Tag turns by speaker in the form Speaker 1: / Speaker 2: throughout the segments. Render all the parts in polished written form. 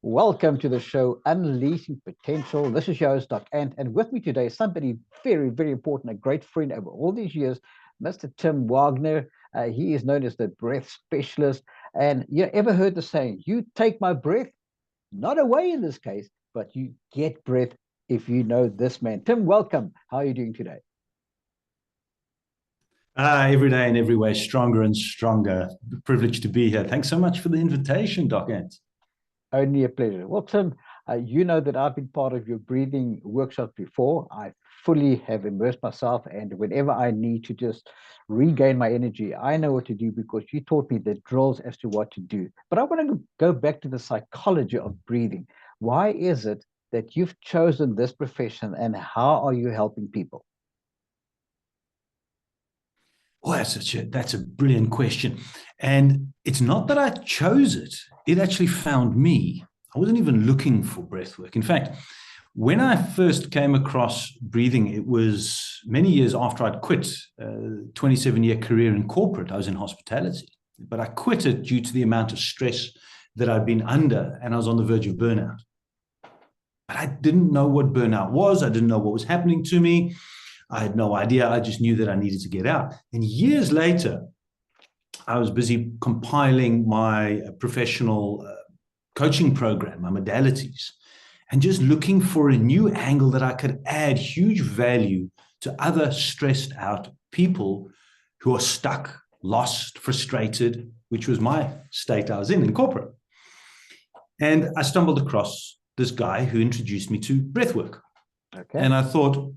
Speaker 1: Welcome to the show, Unleashing Potential. This is your host, Doc Ant, and with me today is somebody very, very important, a great friend over all these years, Mr. Tim Wagener. He is known as the breath specialist. And you ever heard the saying, you take my breath, not away in this case, but you get breath if you know this man. Tim, welcome. How are you doing today?
Speaker 2: Every day and every way, stronger and stronger. Privileged to be here. Thanks so much for the invitation, Doc Ant.
Speaker 1: Only a pleasure. Well, Tim, you know that I've been part of your breathing workshops before. I fully have immersed myself, and whenever I need to just regain my energy, I know what to do because you taught me the drills as to what to do. But I want to go back to the psychology of breathing. Why is it that you've chosen this profession, and how are you helping people?
Speaker 2: Oh, that's a brilliant question. And it's not that I chose it. It actually found me. I wasn't even looking for breath work. In fact, when I first came across breathing, it was many years after I'd quit a 27-year career in corporate. I was in hospitality, but I quit it due to the amount of stress that I'd been under, and I was on the verge of burnout. But I didn't know what burnout was. I didn't know what was happening to me. I had no idea. I just knew that I needed to get out. And years later, I was busy compiling my professional coaching program, my modalities, and just looking for a new angle that I could add huge value to other stressed out people who are stuck, lost, frustrated, which was my state I was in corporate. And I stumbled across this guy who introduced me to breathwork. Okay. And I thought,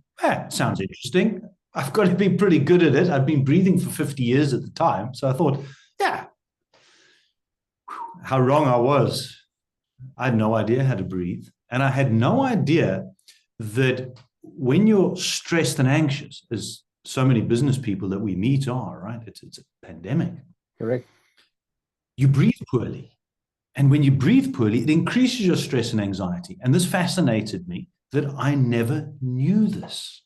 Speaker 2: sounds interesting. I've got to be pretty good at it. I've been breathing for 50 years at the time. So I thought, how wrong I was. I had no idea how to breathe. And I had no idea that when you're stressed and anxious, as so many business people that we meet are, right? It's a pandemic.
Speaker 1: Correct.
Speaker 2: You breathe poorly. And when you breathe poorly, it increases your stress and anxiety. And this fascinated me that I never knew this.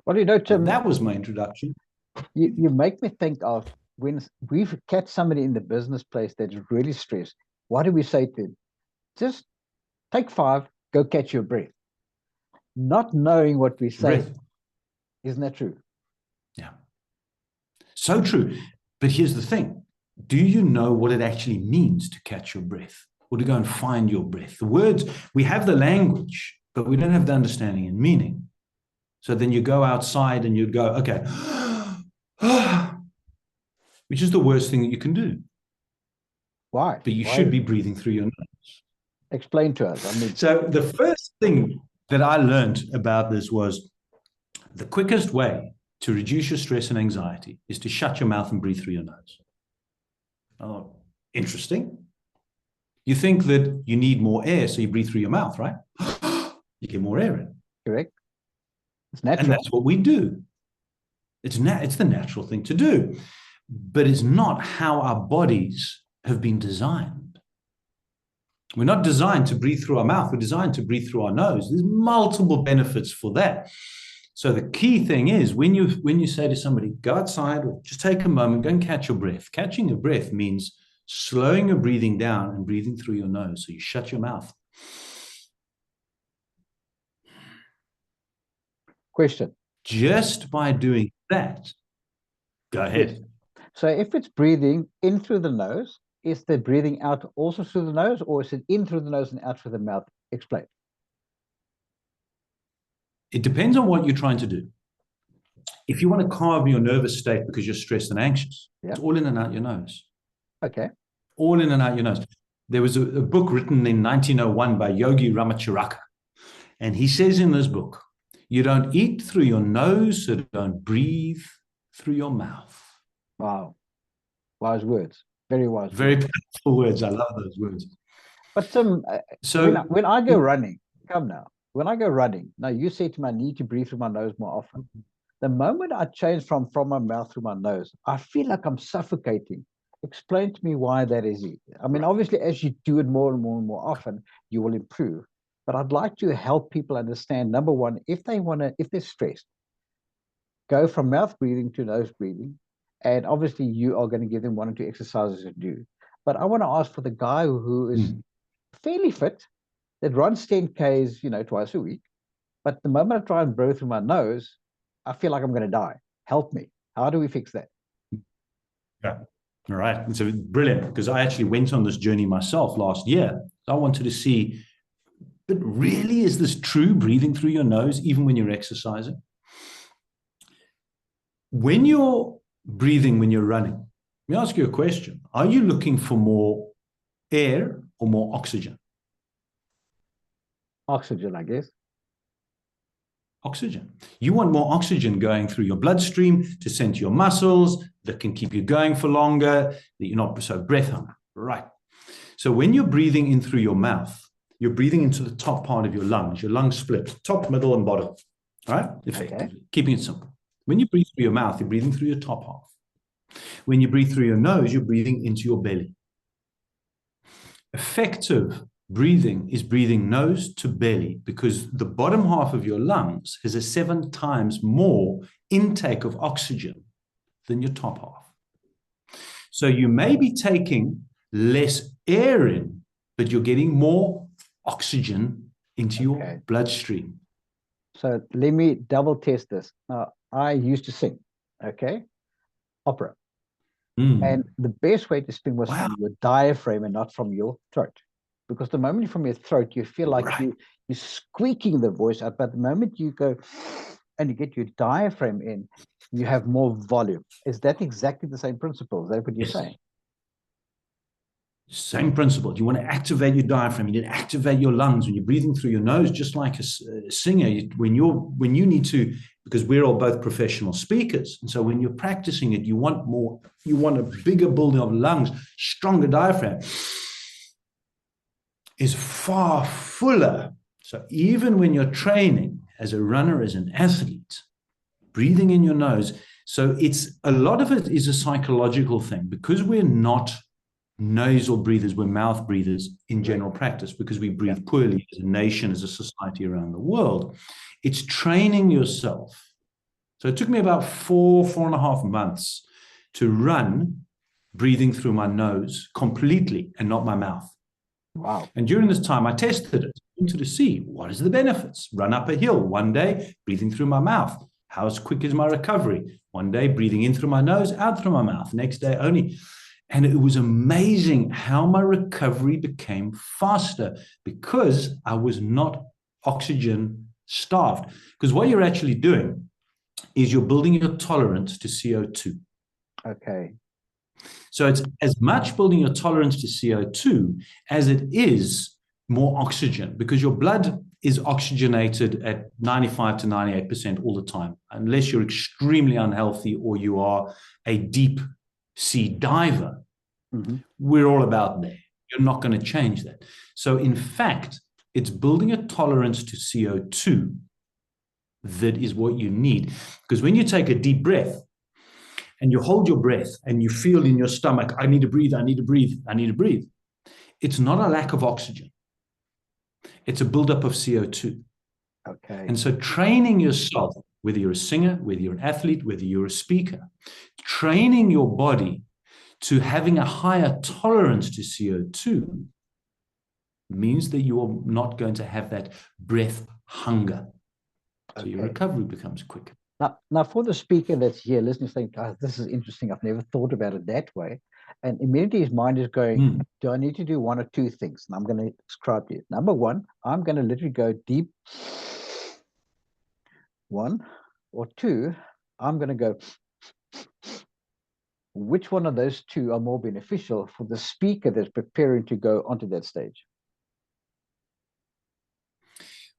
Speaker 1: Well, you know, Tim,
Speaker 2: that was my introduction.
Speaker 1: You make me think of when we've catch somebody in the business place that's really stressed. What do we say to them? Just take 5, go catch your breath. Not knowing what we say.
Speaker 2: Breath.
Speaker 1: Isn't that true?
Speaker 2: Yeah. So true. But here's the thing. Do you know what it actually means to catch your breath or to go and find your breath? The words, we have the language, but we don't have the understanding and meaning. So then you go outside and you'd go, okay, which is the worst thing that you can do.
Speaker 1: Why?
Speaker 2: But you should be breathing through your nose.
Speaker 1: Explain to us.
Speaker 2: So the first thing that I learned about this was the quickest way to reduce your stress and anxiety is to shut your mouth and breathe through your nose. Oh, interesting. You think that you need more air, so you breathe through your mouth, right? You get more air in.
Speaker 1: Correct. It's natural.
Speaker 2: And that's what we do. It's the natural thing to do. But it's not how our bodies have been designed. We're not designed to breathe through our mouth. We're designed to breathe through our nose. There's multiple benefits for that. So the key thing is when you say to somebody, go outside or just take a moment, go and catch your breath. Catching your breath means slowing your breathing down and breathing through your nose. So you shut your mouth.
Speaker 1: Question.
Speaker 2: Just by doing that, go ahead.
Speaker 1: So if it's breathing in through the nose, is the breathing out also through the nose, or is it in through the nose and out through the mouth? Explain.
Speaker 2: It depends on what you're trying to do. If you want to calm your nervous state because you're stressed and anxious, it's all in and out your nose.
Speaker 1: Okay.
Speaker 2: All in and out your nose. There was a book written in 1901 by Yogi Ramacharaka. And he says in this book, you don't eat through your nose, so don't breathe through your mouth.
Speaker 1: Wow. Wise words. Very wise.
Speaker 2: Very powerful words. I love those words.
Speaker 1: But when I go running, when I go running, now you say to me, I need to breathe through my nose more often. The moment I change from my mouth through my nose, I feel like I'm suffocating. Explain to me why that is. I mean, obviously, as you do it more and more and more often, you will improve. But I'd like to help people understand, number one, if they're stressed, go from mouth breathing to nose breathing. And obviously, you are going to give them 1 or 2 exercises to do. But I want to ask for the guy who is fairly fit, that runs 10Ks, twice a week. But the moment I try and breathe through my nose, I feel like I'm going to die. Help me. How do we fix that?
Speaker 2: Yeah. All right. So brilliant, because I actually went on this journey myself last year. I wanted to see, but really, is this true, breathing through your nose, even when you're exercising? When you're breathing, when you're running, let me ask you a question. Are you looking for more air or more oxygen?
Speaker 1: Oxygen, I guess.
Speaker 2: Oxygen. You want more oxygen going through your bloodstream to send to your muscles that can keep you going for longer, that you're not so breath hungry. Right. So when you're breathing in through your mouth, you're breathing into the top part of your lungs split, top, middle, and bottom. All right? Effectively. Okay. Keeping it simple. When you breathe through your mouth, you're breathing through your top half. When you breathe through your nose, you're breathing into your belly. Effective breathing is breathing nose to belly, because the bottom half of your lungs has a 7 times more intake of oxygen than your top half. So you may be taking less air in, but you're getting more oxygen into your bloodstream.
Speaker 1: So let me double test this. Now, I used to sing, opera. And the best way to sing was from your diaphragm and not from your throat. Because the moment you're from your throat, you feel like you're squeaking the voice out. But the moment you go and you get your diaphragm in, you have more volume. Is that exactly the same principle? Is that what you're saying?
Speaker 2: Same principle. You want to activate your diaphragm. You need to activate your lungs when you're breathing through your nose, just like a singer. When you need to, because we're all both professional speakers, and so when you're practicing it, you want more. You want a bigger building of lungs, stronger diaphragm. Is far fuller. So even when you're training as a runner, as an athlete, breathing in your nose. So a lot of it is a psychological thing, because we're not nasal breathers, we're mouth breathers in general practice, because we breathe poorly as a nation, as a society around the world. It's training yourself. So it took me about 4.5 months to run breathing through my nose completely and not my mouth.
Speaker 1: Wow.
Speaker 2: And during this time, I tested it to see what is the benefits. Run up a hill one day, breathing through my mouth. How quick is my recovery? One day, breathing in through my nose, out through my mouth. Next day only. And it was amazing how my recovery became faster, because I was not oxygen starved. Because what you're actually doing is you're building your tolerance to CO2.
Speaker 1: Okay.
Speaker 2: So it's as much building your tolerance to CO2 as it is more oxygen, because your blood is oxygenated at 95 to 98% all the time, unless you're extremely unhealthy or you are a deep sea diver. We're all about there. You're not going to change that. So in fact, it's building a tolerance to CO2 that is what you need. Because when you take a deep breath, and you hold your breath and you feel in your stomach, I need to breathe, I need to breathe, I need to breathe. It's not a lack of oxygen. It's a buildup of CO2.
Speaker 1: Okay.
Speaker 2: And so training yourself, whether you're a singer, whether you're an athlete, whether you're a speaker, training your body to having a higher tolerance to CO2 means that you are not going to have that breath hunger. So your recovery becomes quicker.
Speaker 1: Now, for the speaker that's here listening, saying, "Oh, this is interesting. I've never thought about it that way." And immediately his mind is going, do I need to do 1 or 2 things? And I'm going to describe to you. Number 1, I'm going to literally go deep. 1 or 2, I'm going to go. Which one of those 2 are more beneficial for the speaker that's preparing to go onto that stage?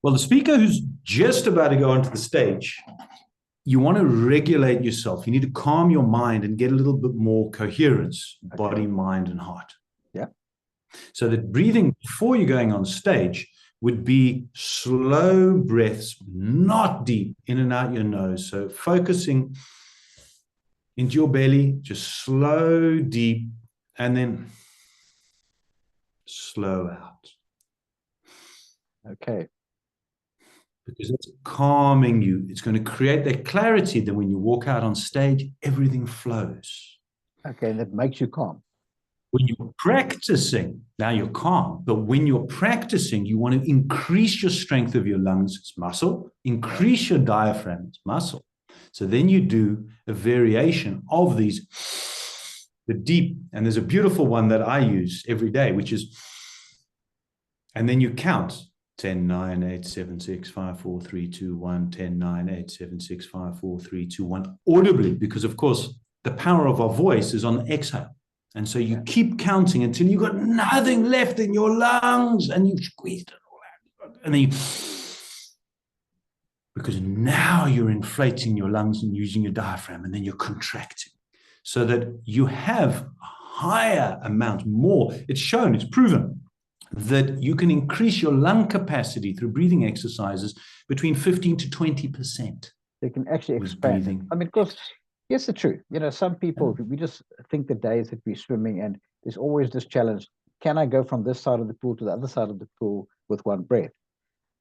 Speaker 2: Well, the speaker who's just about to go onto the stage, you want to regulate yourself. You need to calm your mind and get a little bit more coherence, body, mind, and heart.
Speaker 1: Yeah.
Speaker 2: So that breathing before you're going on stage would be slow breaths, not deep, in and out your nose. So focusing into your belly, just slow, deep, and then slow out.
Speaker 1: Okay.
Speaker 2: Because it's calming you. It's going to create that clarity that when you walk out on stage, everything flows.
Speaker 1: Okay, and that makes you calm.
Speaker 2: When you're practicing, now you're calm, but when you're practicing, you want to increase your strength of your lungs, it's muscle, increase your diaphragm, it's muscle. So then you do a variation of these, the deep, and there's a beautiful one that I use every day, which is, and then you count 10, 9, 8, 7, 6, 5, 4, 3, 2, 1, 10, 9, 8, 7, 6, 5, 4, 3, 2, 1, audibly, because of course, the power of our voice is on the exhale. And so you keep counting until you've got nothing left in your lungs and you've squeezed it all out. And then you, because now you're inflating your lungs and using your diaphragm, and then you're contracting so that you have a higher amount, more. It's shown, it's proven that you can increase your lung capacity through breathing exercises between 15 to 20%.
Speaker 1: They can actually expand.
Speaker 2: Breathing.
Speaker 1: I mean, because here's the truth. You know, some people, we just think the days that we're swimming, and there's always this challenge. Can I go from this side of the pool to the other side of the pool with one breath?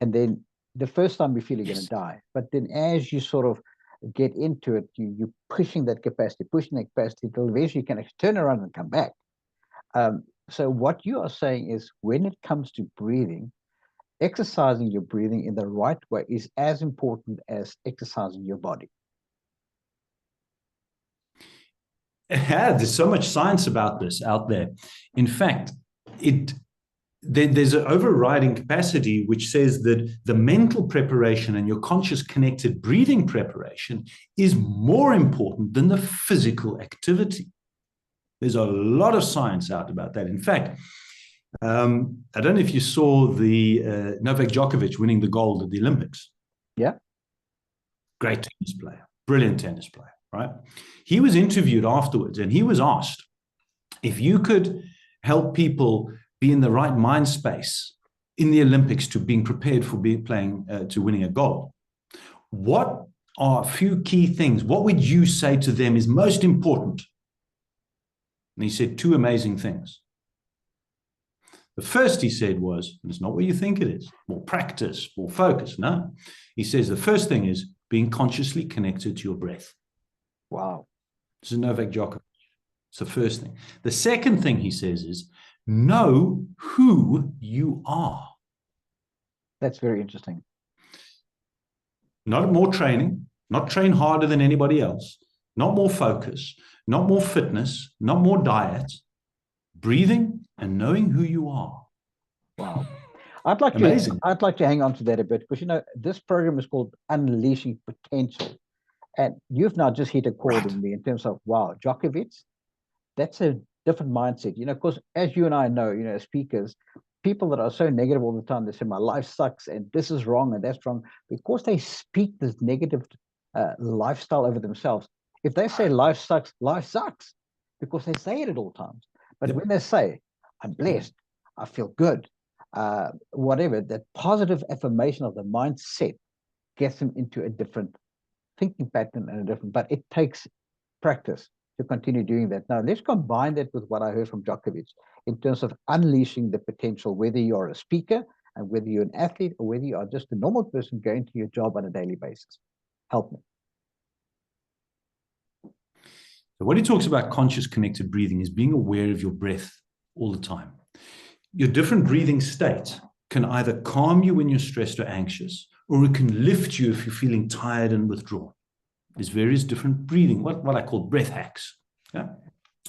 Speaker 1: And then the first time you feel you're going to die. But then as you sort of get into it, you're pushing that capacity until eventually you can actually turn around and come back. So what you are saying is, when it comes to breathing, exercising your breathing in the right way is as important as exercising your body.
Speaker 2: Yeah, there's so much science about this out there. In fact, there's an overriding capacity which says that the mental preparation and your conscious connected breathing preparation is more important than the physical activity. There's a lot of science out about that. In fact, I don't know if you saw the Novak Djokovic winning the gold at the Olympics.
Speaker 1: Yeah.
Speaker 2: Great tennis player, brilliant tennis player, right? He was interviewed afterwards and he was asked, if you could help people be in the right mind space in the Olympics to being prepared for playing to winning a gold, what are a few key things? What would you say to them is most important? And he said two amazing things. The first he said was, and it's not what you think it is, more practice, more focus. No, he says the first thing is being consciously connected to your breath.
Speaker 1: Wow.
Speaker 2: This is Novak Djokovic. It's the first thing. The second thing he says is know who you are.
Speaker 1: That's very interesting.
Speaker 2: Not more training, not train harder than anybody else, not more focus, not more fitness, not more diet, breathing and knowing who you are.
Speaker 1: Wow. I'd like to hang on to that a bit, because, you know, this program is called Unleashing Potential. And you've now just hit a chord in me in terms of, wow, Djokovic, that's a different mindset. You know, of course, as you and I know, you know, as speakers, people that are so negative all the time, they say my life sucks and this is wrong and that's wrong, because they speak this negative lifestyle over themselves. If they say life sucks, because they say it at all times. But when they say, I'm blessed, I feel good, whatever, that positive affirmation of the mindset gets them into a different thinking pattern and a different, but it takes practice to continue doing that. Now, let's combine that with what I heard from Djokovic in terms of unleashing the potential, whether you're a speaker and whether you're an athlete or whether you are just a normal person going to your job on a daily basis. Help me.
Speaker 2: So what he talks about conscious connected breathing is being aware of your breath all the time. Your different breathing state can either calm you when you're stressed or anxious, or it can lift you if you're feeling tired and withdrawn. There's various different breathing, what I call breath hacks. Yeah?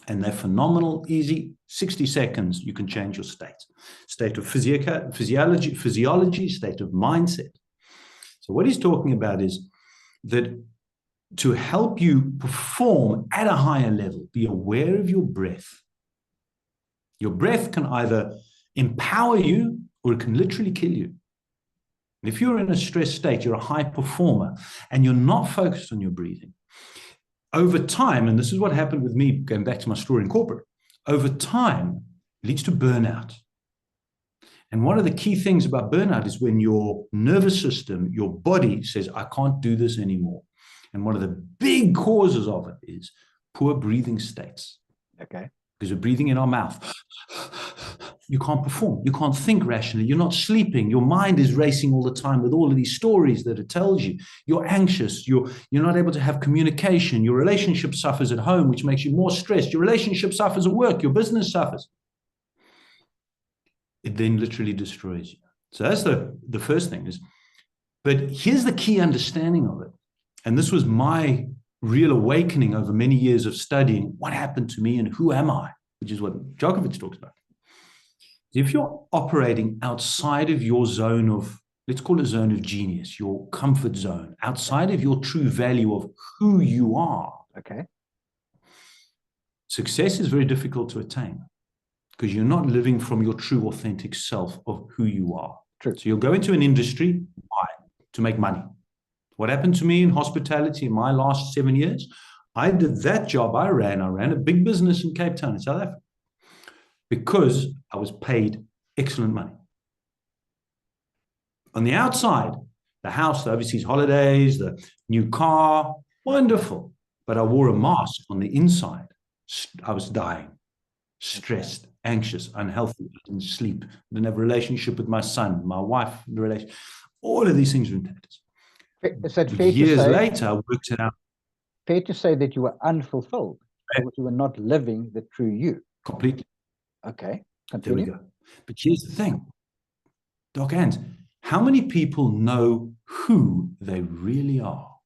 Speaker 2: And they're phenomenal, easy, 60 seconds, you can change your state of physiology, state of mindset. So what he's talking about is that to help you perform at a higher level, be aware of your breath. Your breath can either empower you or it can literally kill you. If you're in a stressed state, you're a high performer and you're not focused on your breathing. Over time, and this is what happened with me, going back to my story in corporate, over time, it leads to burnout. And one of the key things about burnout is when your nervous system, your body says, I can't do this anymore. And one of the big causes of it is poor breathing states.
Speaker 1: Okay.
Speaker 2: Because we're breathing in our mouth. you can't perform. You can't think rationally. You're not sleeping. Your mind is racing all the time with all of these stories that it tells you. You're anxious. You're not able to have communication. Your relationship suffers at home, which makes you more stressed. Your relationship suffers at work. Your business suffers. It then literally destroys you. So that's the first thing is, but here's the key understanding of it. And this was my real awakening over many years of studying what happened to me and who am I, which is what Djokovic talks about. If you're operating outside of your zone of, let's call it zone of genius, your comfort zone, outside of your true value of who you are,
Speaker 1: okay,
Speaker 2: success is very difficult to attain because you're not living from your true authentic self of who you are.
Speaker 1: True.
Speaker 2: So you'll go into an industry, why? To make money. What happened to me in hospitality in my last 7 years? I did that job I ran a big business in Cape Town in South Africa because I was paid excellent money. On the outside, the house, the overseas holidays, the new car, wonderful. But I wore a mask on the inside. I was dying, stressed, anxious, unhealthy. I didn't sleep. I didn't have a relationship with my son, my wife, the relation. All of these things were in tatters.
Speaker 1: Is that fair
Speaker 2: Years
Speaker 1: to say,
Speaker 2: later, I worked it out.
Speaker 1: Fair to say that you were unfulfilled because you were not living the true you.
Speaker 2: Completely.
Speaker 1: Okay, continue.
Speaker 2: There we go. But here's the thing, Doc Hans, how many people know who they really are?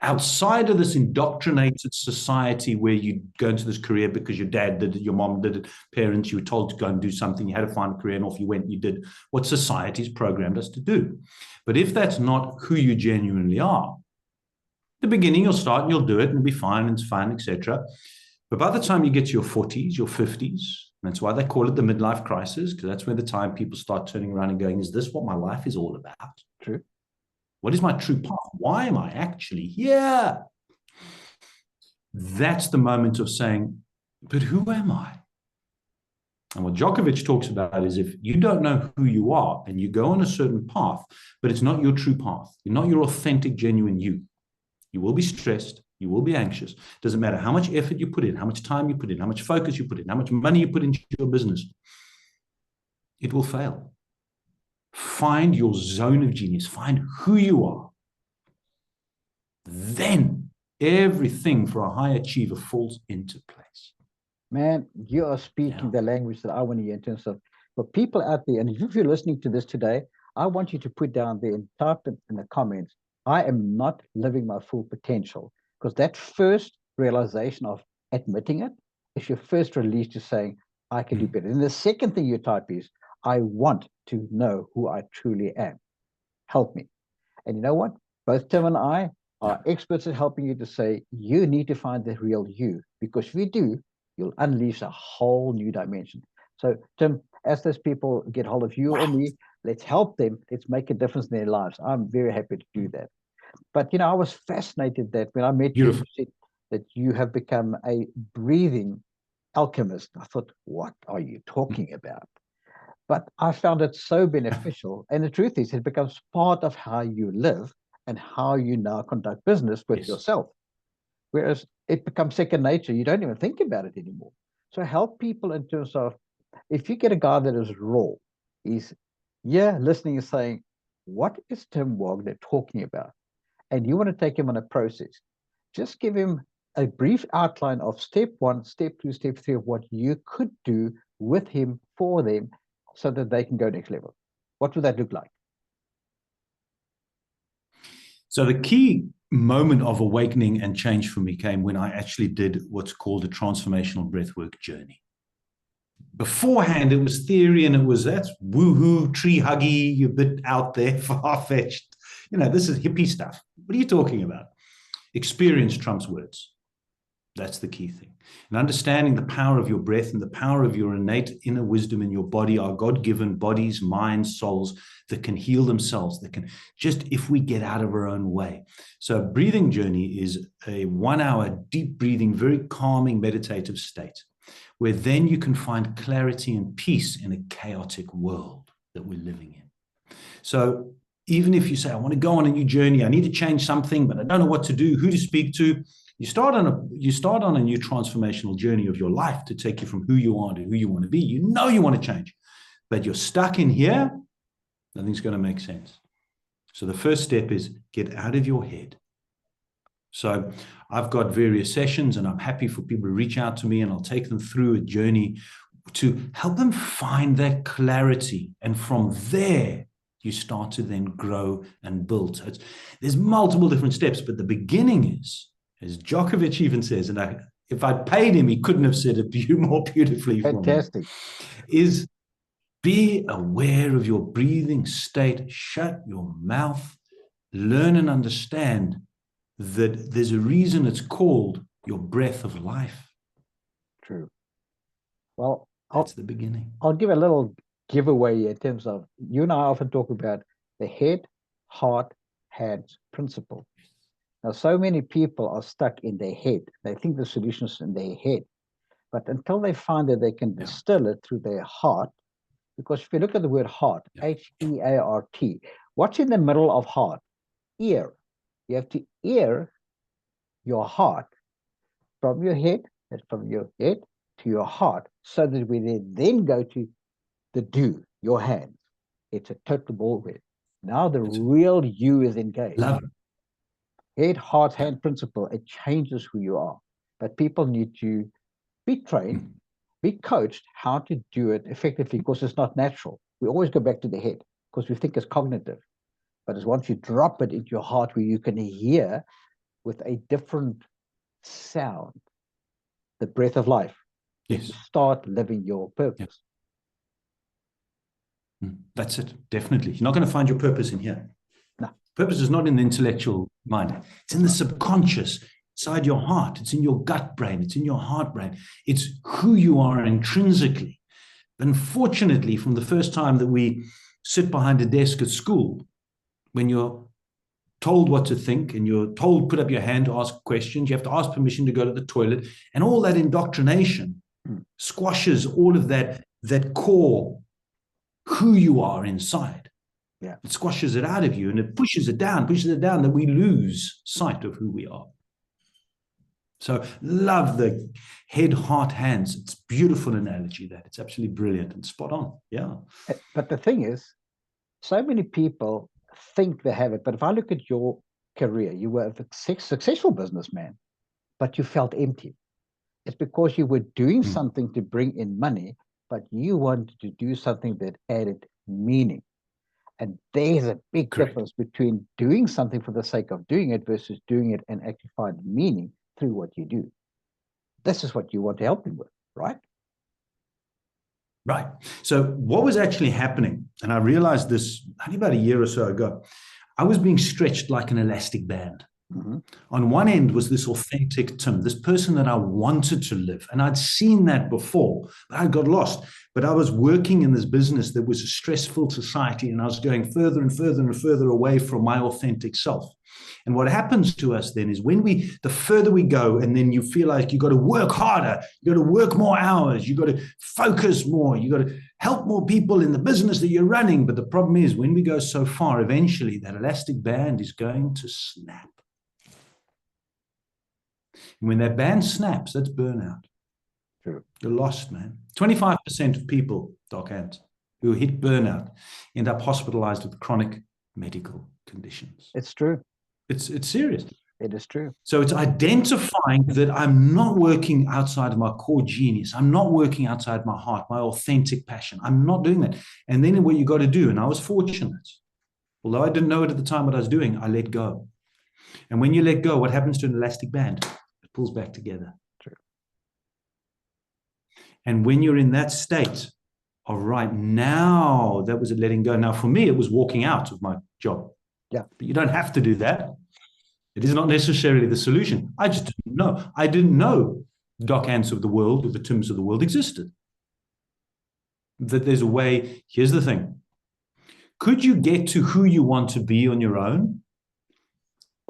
Speaker 2: Outside of this indoctrinated society where you go into this career because your dad did it, your mom did it, parents, you were told to go and do something, you had to find a career, and off you went, you did what society's programmed us to do. But if that's not who you genuinely are, the beginning you'll start and you'll do it and it'll be fine and it's fun, etc. But by the time you get to your 40s, your 50s, that's why they call it the midlife crisis, because that's where the time people start turning around and going, is this what my life is all about?
Speaker 1: True.
Speaker 2: What is my true path? Why am I actually here? That's the moment of saying, but who am I? And what Djokovic talks about is if you don't know who you are and you go on a certain path, but it's not your true path, you're not your authentic, genuine you, you will be stressed, you will be anxious. Doesn't matter how much effort you put in, how much time you put in, how much focus you put in, how much money you put into your business, it will fail. Find your zone of genius, find who you are. Then everything for a high achiever falls into place.
Speaker 1: Man, you are speaking the language that I want to hear in terms of for people out there. And if you're listening to this today, I want you to put down there and type it in the comments, I am not living my full potential. Because that first realization of admitting it is your first release to saying, I can do better. And the second thing you type is, I want to know who I truly am. Help me. And you know what? Both Tim and I are experts at helping you to say, you need to find the real you. Because if you do, you'll unleash a whole new dimension. So, Tim, as those people get hold of you or me, let's help them. Let's make a difference in their lives. I'm very happy to do that. But, you know, I was fascinated that when I met you, you said that you have become a breathing alchemist. I thought, what are you talking about? But I found it so beneficial. And the truth is, it becomes part of how you live and how you now conduct business with yourself. Whereas it becomes second nature. You don't even think about it anymore. So help people in terms of, if you get a guy that is raw, he's listening and saying, what is Tim Wagener talking about? And you want to take him on a process. Just give him a brief outline of step 1, step 2, step 3 of what you could do with him, for them, so that they can go next level. What would that look like?
Speaker 2: So the key moment of awakening and change for me came when I actually did what's called a transformational breathwork journey. Beforehand, it was theory and that's woohoo, tree huggy, you're a bit out there, far-fetched. You know, this is hippie stuff. What are you talking about? Experience trumps words. That's the key thing. And understanding the power of your breath and the power of your innate inner wisdom in your body, our God-given bodies, minds, souls that can heal themselves, that can just, if we get out of our own way. So a breathing journey is a 1-hour deep breathing, very calming, meditative state, where then you can find clarity and peace in a chaotic world that we're living in. So even if you say, I want to go on a new journey, I need to change something, but I don't know what to do, who to speak to, You start on a new transformational journey of your life to take you from who you are to who you want to be. You know you want to change, but you're stuck in here. Nothing's going to make sense. So the first step is get out of your head. So I've got various sessions, and I'm happy for people to reach out to me, and I'll take them through a journey to help them find that clarity. And from there, you start to then grow and build. So there's multiple different steps, but the beginning is, as Djokovic even says, and if I'd paid him, he couldn't have said it more beautifully for me.
Speaker 1: Fantastic.
Speaker 2: Is be aware of your breathing state. Shut your mouth. Learn and understand that there's a reason it's called your breath of life.
Speaker 1: True. Well,
Speaker 2: that's the beginning.
Speaker 1: I'll give a little giveaway in terms of, you and I often talk about the head, heart, hands principle. Now, so many people are stuck in their head. They think the solution is in their head. But until they find that they can distill it through their heart, because if you look at the word heart, H-E-A-R-T, what's in the middle of heart? Ear. You have to ear your heart from your head to your heart, so that we then go to the do, your hands. It's a total ballgame. Now the real you is engaged.
Speaker 2: Love it.
Speaker 1: Head, heart, hand principle. It changes who you are. But people need to be trained, be coached how to do it effectively, because it's not natural. We always go back to the head because we think it's cognitive. But it's once you drop it into your heart where you can hear with a different sound, the breath of life.
Speaker 2: Yes.
Speaker 1: Start living your purpose.
Speaker 2: That's it. Definitely. You're not going to find your purpose in here.
Speaker 1: No.
Speaker 2: Purpose is not in the intellectual mind. It's in the subconscious, inside your heart. It's in your gut brain. It's in your heart brain. It's who you are intrinsically. Unfortunately, from the first time that we sit behind a desk at school, when you're told what to think and you're told put up your hand to ask questions, you have to ask permission to go to the toilet, and all that indoctrination squashes all of that core, who you are inside.
Speaker 1: Yeah.
Speaker 2: It squashes it out of you, and it pushes it down, that we lose sight of who we are. So love the head, heart, hands. It's a beautiful analogy that. It's absolutely brilliant and spot on. Yeah.
Speaker 1: But the thing is, so many people think they have it. But if I look at your career, you were a successful businessman, but you felt empty. It's because you were doing something to bring in money, but you wanted to do something that added meaning. And there's a big difference between doing something for the sake of doing it versus doing it and actually find meaning through what you do. This is what you want to help them with, right?
Speaker 2: Right. So what was actually happening, and I realized this only about a year or so ago, I was being stretched like an elastic band. On one end was this authentic Tim, this person that I wanted to live. And I'd seen that before, but I got lost. But I was working in this business that was a stressful society, and I was going further and further and further away from my authentic self. And what happens to us then is the further we go, and then you feel like you got to work harder, you got to work more hours, you got to focus more, you got to help more people in the business that you're running. But the problem is, when we go so far, eventually that elastic band is going to snap. And when that band snaps, that's burnout.
Speaker 1: True.
Speaker 2: You're lost, man. 25% of people, Doc Ant, who hit burnout end up hospitalized with chronic medical conditions.
Speaker 1: It's true.
Speaker 2: It's serious.
Speaker 1: It is true.
Speaker 2: So it's identifying that I'm not working outside of my core genius. I'm not working outside my heart, my authentic passion. I'm not doing that. And then what you got to do, and I was fortunate, although I didn't know it at the time what I was doing, I let go. And when you let go, what happens to an elastic band? It pulls back together.
Speaker 1: True. And
Speaker 2: when you're in that state of right now, that was a letting go. Now, for me, it was walking out of my job.
Speaker 1: Yeah.
Speaker 2: But you don't have to do that. It is not necessarily the solution. I just didn't know. I didn't know Doc Ants of the world or the Tims of the world existed. That there's a way. Here's the thing. Could you get to who you want to be on your own?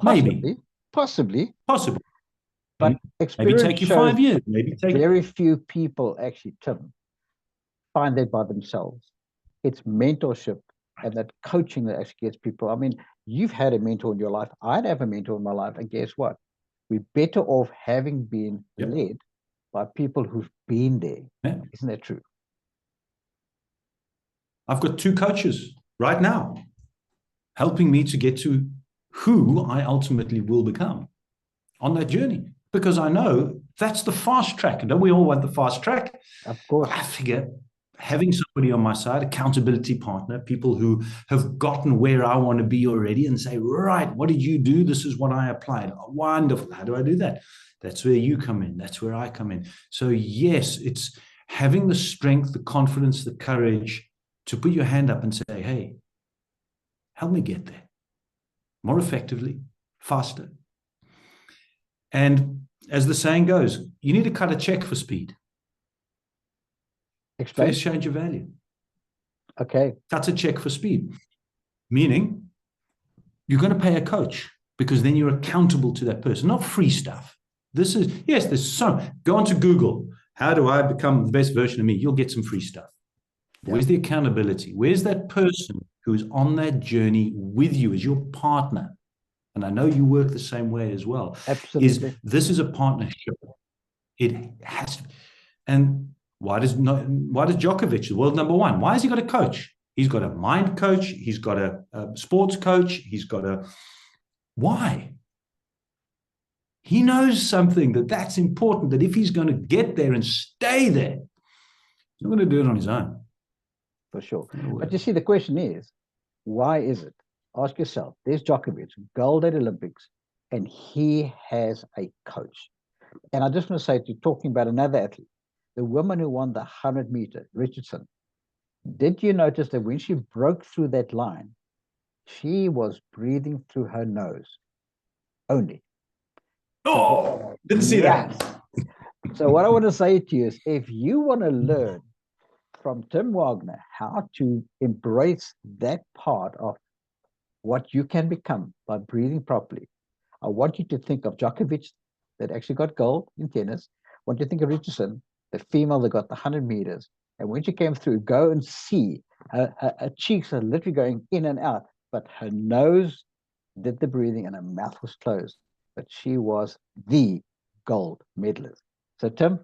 Speaker 2: Maybe.
Speaker 1: Possibly.
Speaker 2: But maybe take you 5 years. Maybe take
Speaker 1: very few people actually, Tim, find that by themselves. It's mentorship and that coaching that actually gets people. I mean, you've had a mentor in your life. I'd have a mentor in my life, and guess what? we're better off having been
Speaker 2: Yep.
Speaker 1: led by people who've been there.
Speaker 2: Yeah.
Speaker 1: Isn't that true?
Speaker 2: I've got 2 coaches right now helping me to get to who I ultimately will become on that journey, because I know that's the fast track. And don't we all want the fast track?
Speaker 1: Of course.
Speaker 2: I figure having somebody on my side, accountability partner, people who have gotten where I want to be already and say, right, what did you do? This is what I applied. Oh, wonderful. How do I do that? That's where you come in. That's where I come in. So yes, it's having the strength, the confidence, the courage to put your hand up and say, hey, help me get there more effectively, faster. And as the saying goes, you need to cut a check for speed.
Speaker 1: Explain.
Speaker 2: First change of value.
Speaker 1: Okay.
Speaker 2: That's a check for speed. Meaning you're going to pay a coach because then you're accountable to that person, not free stuff. This is, yes, there's some, go onto Google. How do I become the best version of me? You'll get some free stuff. Yeah. Where's the accountability? Where's that person who is on that journey with you as your partner? And I know you work the same way as well.
Speaker 1: Absolutely.
Speaker 2: This is a partnership. It has to. And why does Djokovic, the world number 1, why has he got a coach? He's got a mind coach. He's got a sports coach. He's got a, why? He knows something that's important, that if he's going to get there and stay there, he's not going to do it on his own.
Speaker 1: For sure. But you see, the question is, why is it? Ask yourself, there's Djokovic, gold at Olympics, and he has a coach. And I just want to say to you, talking about another athlete, the woman who won the 100-meter, Richardson, did you notice that when she broke through that line, she was breathing through her nose only?
Speaker 2: Oh, didn't see that.
Speaker 1: So what I want to say to you is, if you want to learn from Tim Wagener how to embrace that part of what you can become by breathing properly, I want you to think of Djokovic, that actually got gold in tennis. I want you to think of Richardson, the female that got the 100 meters. And when she came through, go and see her cheeks are literally going in and out, but her nose did the breathing and her mouth was closed. But she was the gold medalist. So Tim,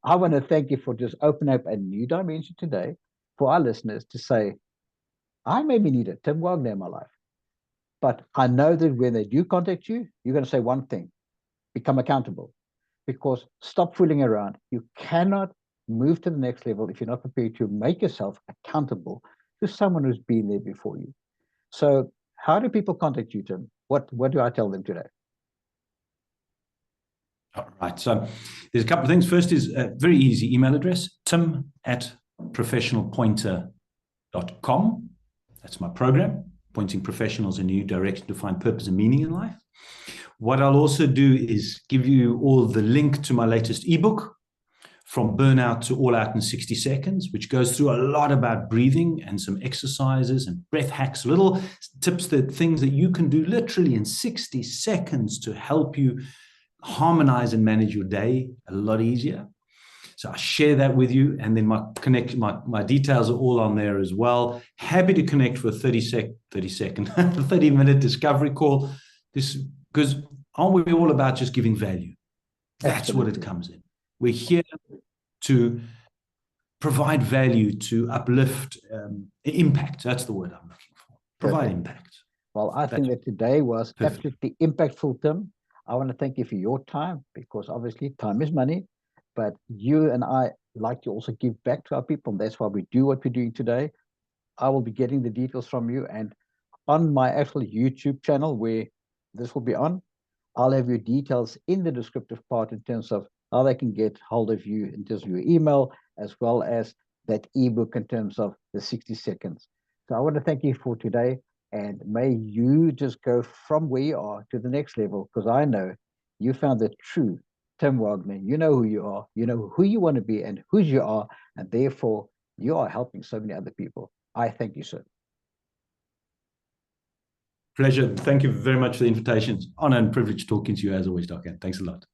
Speaker 1: I want to thank you for just opening up a new dimension today for our listeners to say, I maybe need a Tim Wagener in my life. But I know that when they do contact you, you're going to say one thing: become accountable. Because stop fooling around. You cannot move to the next level if you're not prepared to make yourself accountable to someone who's been there before you. So how do people contact you, Tim? What do I tell them today?
Speaker 2: All right. So there's a couple of things. First is a very easy email address, tim@professionalpointer.com. That's my program, pointing professionals in a new direction to find purpose and meaning in life. What I'll also do is give you all the link to my latest ebook, From Burnout to All Out in 60 Seconds, which goes through a lot about breathing and some exercises and breath hacks, little tips, things that you can do literally in 60 seconds to help you harmonize and manage your day a lot easier. So I share that with you, and then my details are all on there as well. Happy to connect for a 30-minute discovery call. Because aren't we all about just giving value? That's Absolutely. What it comes in. We're here to provide value, to uplift, impact. That's the word I'm looking for. Provide impact.
Speaker 1: Well, I think that today was absolutely impactful, Tim. I want to thank you for your time, because obviously time is money, but you and I like to also give back to our people. That's why we do what we're doing today. I will be getting the details from you, and on my actual YouTube channel where this will be on, I'll have your details in the descriptive part in terms of how they can get hold of you in terms of your email, as well as that ebook in terms of the 60 seconds. So I want to thank you for today, and may you just go from where you are to the next level, because I know you found the true Tim Wagener. You know who you are, you know who you want to be and whose you are, and therefore you are helping so many other people. I thank you, sir.
Speaker 2: Pleasure. Thank you very much for the invitation. Honor and privilege talking to you as always, Dr. Thanks a lot.